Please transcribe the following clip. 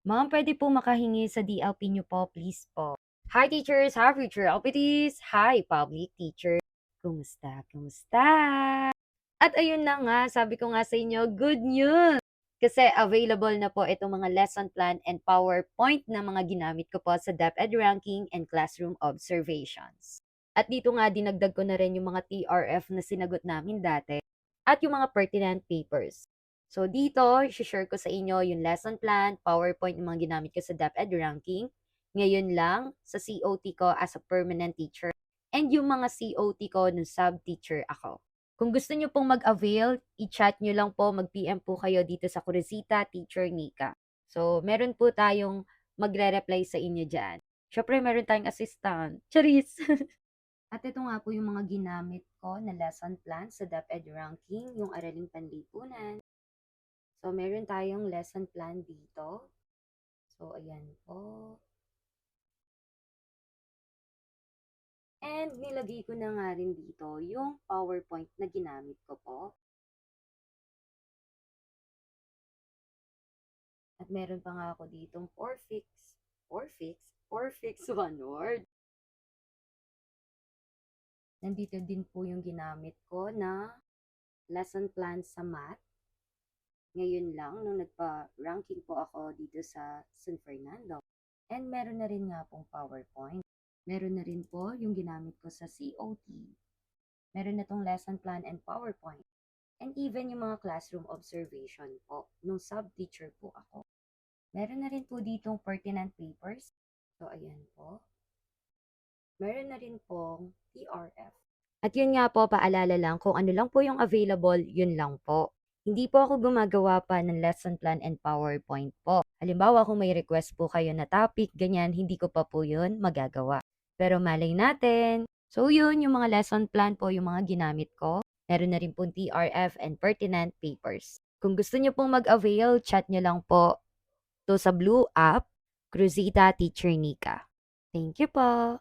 Ma'am, pwede po makahingi sa DLP niyo po, please po. Hi teachers, hi future LPTs, hi public teacher. Kumusta, kumusta? At ayun na nga, sabi ko nga sa inyo, good news! Kasi available na po itong mga lesson plan and PowerPoint na mga ginamit ko po sa DepEd Ranking and Classroom Observations. At dito nga dinagdag ko na rin yung mga TRF na sinagot namin dati at yung mga pertinent papers. So dito, share ko sa inyo yung lesson plan, PowerPoint yung mga ginamit ko sa DepEd Ranking. Ngayon lang sa COT ko as a permanent teacher and yung mga COT ko nung sub-teacher ako. Kung gusto niyo pong mag-avail, i-chat niyo lang po, mag-PM po kayo dito sa Kuresita Teacher Nika. So, meron po tayong magre-reply sa inyo dyan. Syempre, meron tayong assistant. Charis! At ito nga po yung mga ginamit ko na lesson plan sa DepEd Ranking, yung Araling Panlipunan. So, meron tayong lesson plan dito. So, ayan po. And nilagay ko na nga rin dito yung PowerPoint na ginamit ko po. At meron pa nga ako ditong forfix, one word. Nandito din po yung ginamit ko na lesson plan sa math. Ngayon lang, nung nagpa-ranking po ako dito sa San Fernando. And meron na rin nga pong PowerPoint. Meron na rin po yung ginamit ko sa COT. Meron na tong lesson plan and PowerPoint. And even yung mga classroom observation po, nung sub-teacher po ako. Meron na rin po ditong pertinent papers. So, ayan po. Meron na rin pong TRF. At yun nga po, paalala lang, kung ano lang po yung available, yun lang po. Hindi po ako gumagawa pa ng lesson plan and PowerPoint po. Halimbawa, kung may request po kayo na topic, ganyan, hindi ko pa po yun magagawa. Pero malay natin. So yun, yung mga lesson plan po, yung mga ginamit ko. Meron na rin pong TRF and pertinent papers. Kung gusto nyo pong mag-avail, chat nyo lang po to sa Blue app, Cruzita Teacher Nika. Thank you po.